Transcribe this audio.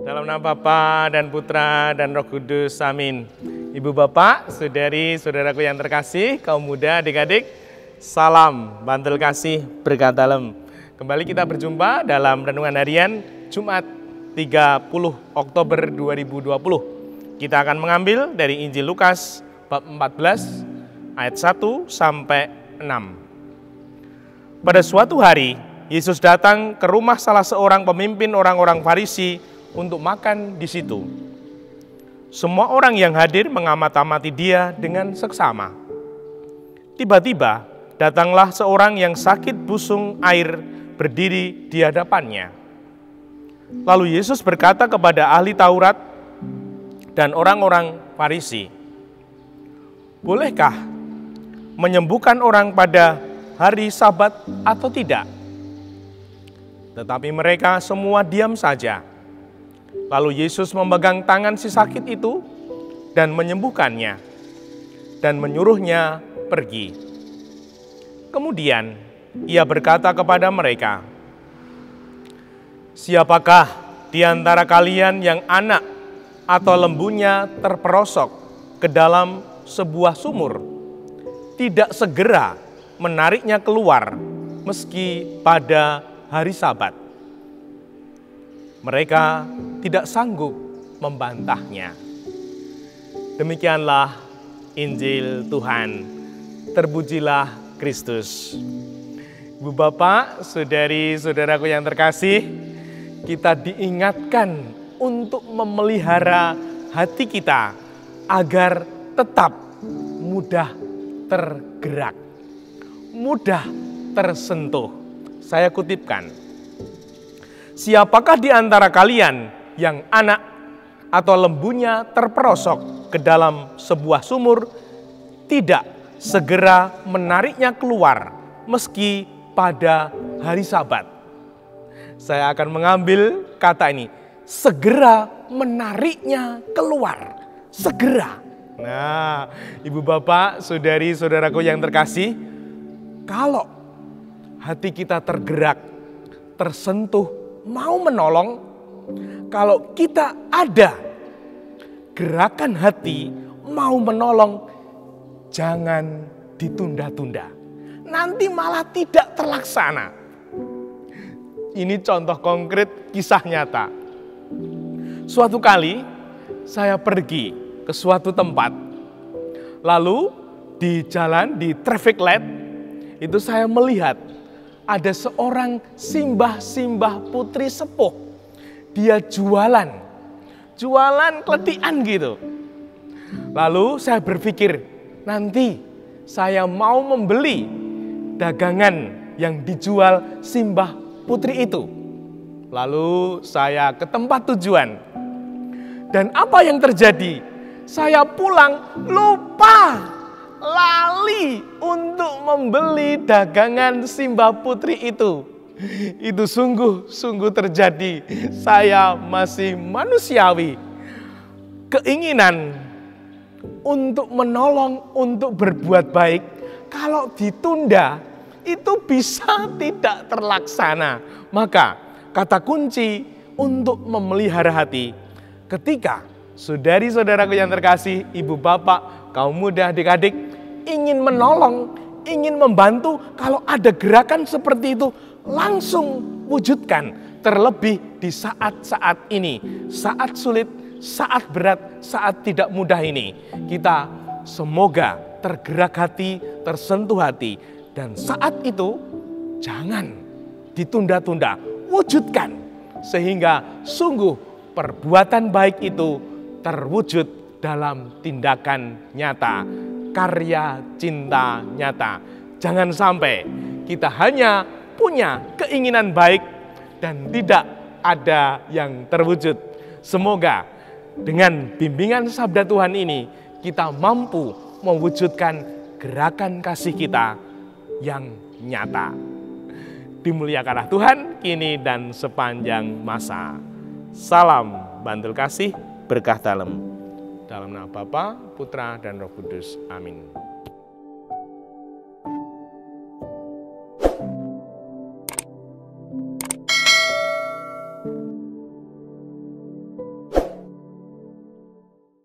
Dalam nama Bapa dan Putra dan Roh Kudus, amin. Ibu bapak, saudari-saudaraku yang terkasih, kaum muda, adik-adik, salam bantul kasih berkat dalam. Kembali kita berjumpa dalam renungan harian Jumat 30 Oktober 2020. Kita akan mengambil dari Injil Lukas bab 14 ayat 1 sampai 6. Pada suatu hari, Yesus datang ke rumah salah seorang pemimpin orang-orang Farisi untuk makan di situ. Semua orang yang hadir mengamati dia dengan seksama. Tiba-tiba datanglah seorang yang sakit busung air berdiri di hadapannya. Lalu Yesus berkata kepada ahli Taurat dan orang-orang Farisi, "Bolehkah menyembuhkan orang pada hari Sabat atau tidak?" Tetapi mereka semua diam saja. Lalu Yesus memegang tangan si sakit itu dan menyembuhkannya dan menyuruhnya pergi. Kemudian ia berkata kepada mereka, "Siapakah di antara kalian yang anak atau lembunya terperosok ke dalam sebuah sumur, tidak segera menariknya keluar meski pada hari Sabat?" Mereka tidak sanggup membantahnya. Demikianlah Injil Tuhan. Terpujilah Kristus. Ibu bapak, saudari-saudaraku yang terkasih, kita diingatkan untuk memelihara hati kita agar tetap mudah tergerak, mudah tersentuh. Saya kutipkan, "Siapakah di antara kalian yang anak atau lembunya terperosok ke dalam sebuah sumur, tidak segera menariknya keluar meski pada hari Sabat?" Saya akan mengambil kata ini, segera menariknya keluar, segera. Nah, ibu bapak, saudari-saudaraku yang terkasih, kalau hati kita tergerak, tersentuh, mau menolong, kalau kita ada gerakan hati mau menolong, jangan ditunda-tunda. Nanti malah tidak terlaksana. Ini contoh konkret kisah nyata. Suatu kali saya pergi ke suatu tempat. Lalu di jalan, di traffic light, itu saya melihat ada seorang simbah-simbah putri sepuh. Dia jualan keletian gitu. Lalu saya berpikir, nanti saya mau membeli dagangan yang dijual simbah putri itu. Lalu saya ke tempat tujuan. Dan apa yang terjadi? Saya pulang lupa, lali untuk membeli dagangan simbah putri itu. Itu sungguh terjadi. Saya masih manusiawi. Keinginan untuk menolong, untuk berbuat baik, kalau ditunda, itu bisa tidak terlaksana. Maka kata kunci untuk memelihara hati, ketika saudari-saudaraku yang terkasih, ibu bapak, kaum muda, adik-adik, ingin menolong, ingin membantu, kalau ada gerakan seperti itu, langsung wujudkan. Terlebih di saat-saat ini, saat sulit, saat berat, saat tidak mudah ini. Kita semoga tergerak hati, tersentuh hati. Dan saat itu jangan ditunda-tunda, wujudkan. Sehingga sungguh perbuatan baik itu terwujud dalam tindakan nyata, karya cinta nyata. Jangan sampai kita hanya punya keinginan baik dan tidak ada yang terwujud. Semoga dengan bimbingan sabda Tuhan ini kita mampu mewujudkan gerakan kasih kita yang nyata. Dimuliakanlah Tuhan kini dan sepanjang masa. Salam bantul kasih berkah dalam. Dalam nama Bapa, Putra, dan Roh Kudus. Amin.